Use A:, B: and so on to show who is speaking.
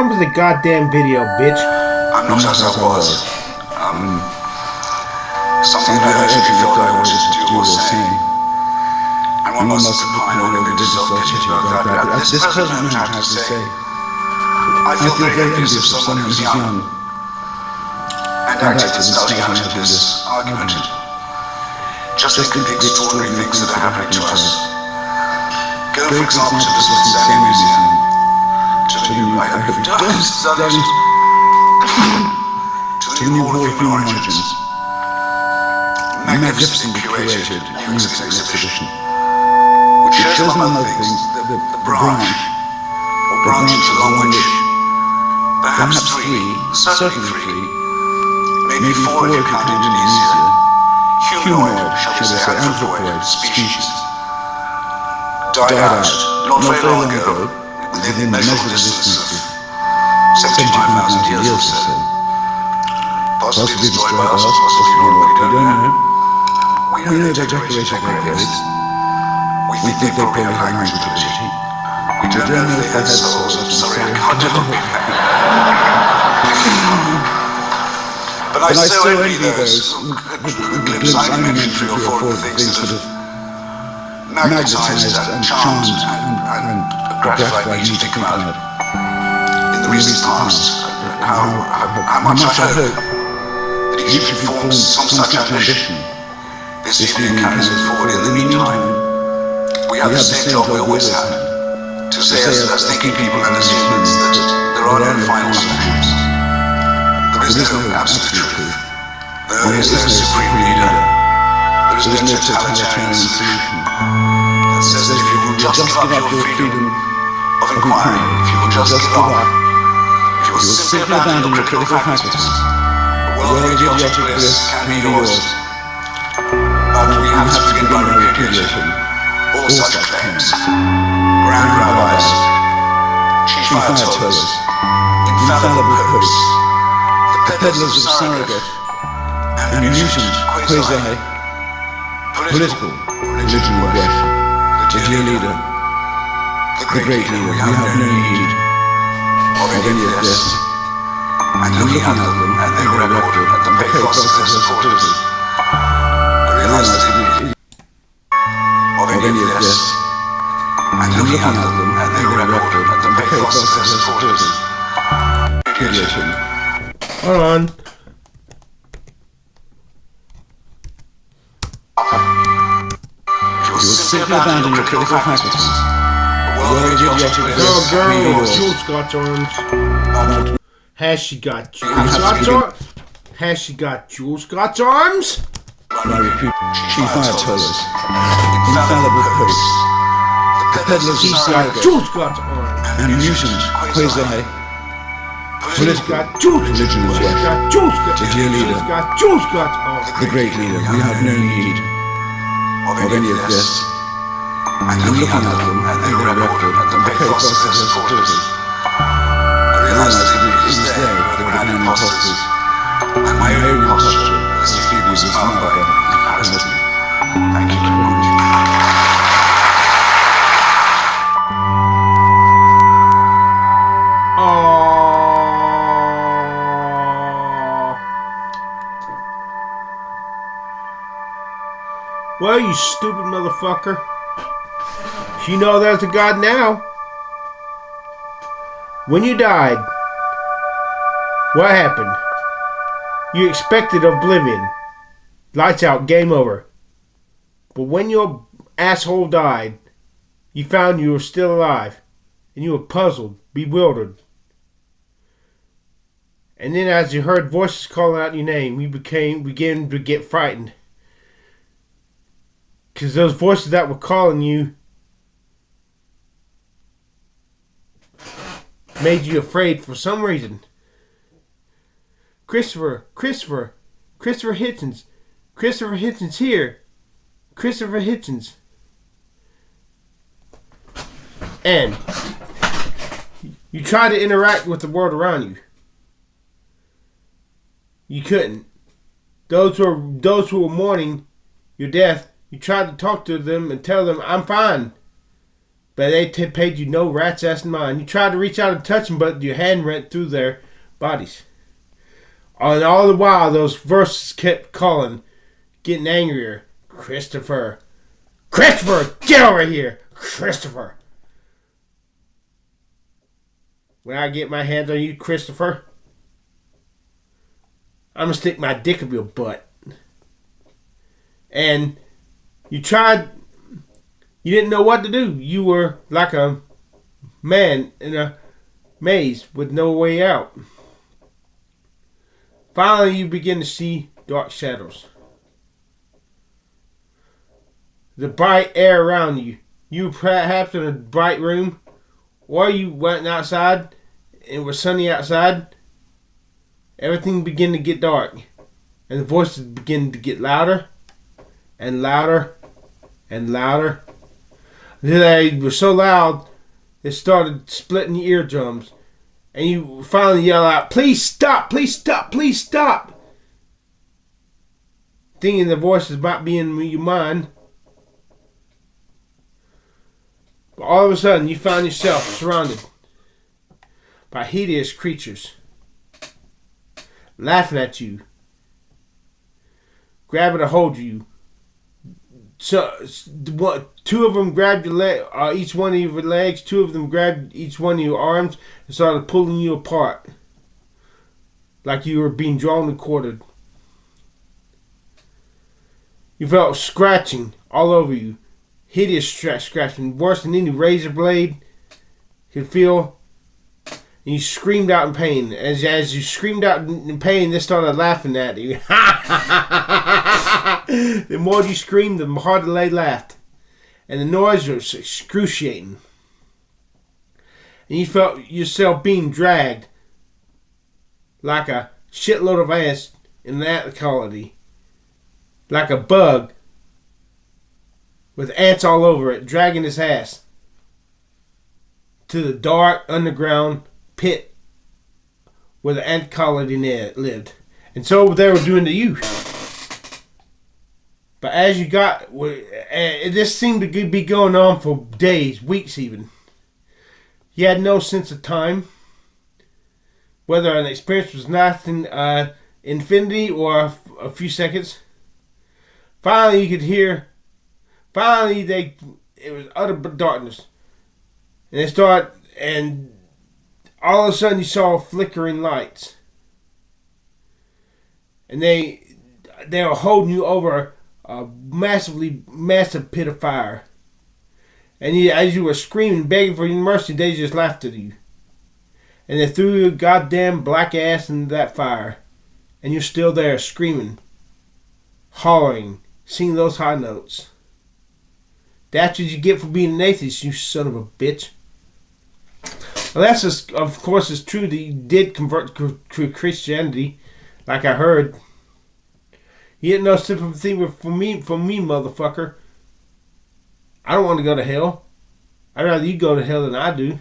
A: on with the goddamn video, bitch.
B: I'm not as I was. Something that I actually felt I wanted to do or say. And one must suppine all religious self-pity about that. At this present moment, I have to say, I feel very envious of someone who's young and active in starting out into this argument. Just think of the extraordinary things that are happening to us. Go, for example, to the Smithsonian Museum, to the new, I hope you've done it, to the new Hall of Human Origins. Magnificently curated music exhibition, which shows, among other things, the branch, or branches along which perhaps certainly three, maybe four if you count Indonesia, humanoid, shall we say, anthropoid species, died out not very long ago within the measurable distance of 75,000 years or so. Possibly destroyed by us, possibly not, we don't know. We know they're decorated their graves. We think they probably have language ability. We don't know if they had souls. I'm sorry, I can't help it. But I so envy those who glimpse, I mentioned 3 or 4 of the things that have magnetized and charmed and gratified me to think about in the recent past. How much I hope that each of you forms some such ambition this evening carries us forward. In the meantime, we have the same job we always had, to say as thinking people and as humans that there are no final solutions. There is no absolute truth. There is no supreme leader. There is no totalitarian solution that says that if you will just give up your freedom of inquiry, if you will just give up, if you will simply abandon your critical faculties, the world of idiotic bliss can be yours. But we have to begin by repudiating all such claims. Grand rabbis, chief ayatollahs, infallible popes, the peddlers of surrogate and mutant quasi-political religion of worship, the dear leader, the great leader. We have no need of any of this. And looking at them and their record and the pathos of their supporters, realize that it of any of this, and looking at them and their record and the pathos of their supporters, repudiation.
A: Hold on.
B: You will simply abandon your critical faculties.
A: Girl, jewel Scotch arms. Has she got jewel Scotch arms? Has she got jewel Scotch arms?
B: Chief ayatollahs, infallible popes, the peddlers of surrogate
A: jewel Scotch arms.
B: and mutant quasi-political religion of worship, the dear leader, the great leader. We have no need of any of this. And looking at them and their record and the pathos of their supporters, I realize that it is they who are the impostors, and my own imposture as if it was found by comparison. Thank you very much.
A: Well, you stupid motherfucker. You know there's a God now. When you died, what happened? You expected oblivion. Lights out, game over. But when your asshole died, you found you were still alive. And you were puzzled, bewildered. And then as you heard voices calling out your name, you began to get frightened. Because those voices that were calling you made you afraid for some reason. Christopher Hitchens here. Christopher Hitchens. And you tried to interact with the world around you. You couldn't. Those who were mourning your death, you tried to talk to them and tell them, I'm fine. but they paid you no rat's ass mind. You tried to reach out and touch them, but your hand went through their bodies. And all the while, those voices kept calling, getting angrier. Christopher! Christopher! Get over here! Christopher! When I get my hands on you, Christopher, I'm going to stick my dick up your butt. And you didn't know what to do. You were like a man in a maze with no way out. Finally, you begin to see dark shadows. The bright air around you. You were perhaps in a bright room, or you went outside and it was sunny outside. Everything began to get dark, and the voices began to get louder and louder and louder. They were so loud, it started splitting your eardrums. And you finally yell out, "Please stop! Please stop! Please stop!" Thinking the voices might be in your mind. But all of a sudden, you found yourself surrounded by hideous creatures. Laughing at you. Grabbing a hold of you. So, two of them grabbed your leg, each one of your legs. Two of them grabbed each one of your arms and started pulling you apart, like you were being drawn and quartered. You felt scratching all over you, hideous scratching, worse than any razor blade could feel. And you screamed out in pain. As you screamed out in pain, they started laughing at you. The more you screamed, the harder they laughed. And the noise was excruciating. And you felt yourself being dragged like a shitload of ants in an ant colony. Like a bug with ants all over it, dragging its ass to the dark underground pit where the ant colony lived. And so they were doing to you. But as you got, this seemed to be going on for days, weeks even. You had no sense of time, whether an experience was lasting infinity or a few seconds. Finally, you could hear. Finally, it was utter darkness, and all of a sudden you saw flickering lights, and they were holding you over a massive pit of fire. And as you were screaming, begging for mercy, they just laughed at you. And they threw your goddamn black ass into that fire. And you're still there screaming, hollering, singing those high notes. That's what you get for being an atheist, you son of a bitch. Well, that's just, of course, it's true that you did convert to Christianity, like I heard. You had no sympathy for me, motherfucker. I don't want to go to hell. I'd rather you go to hell than I do.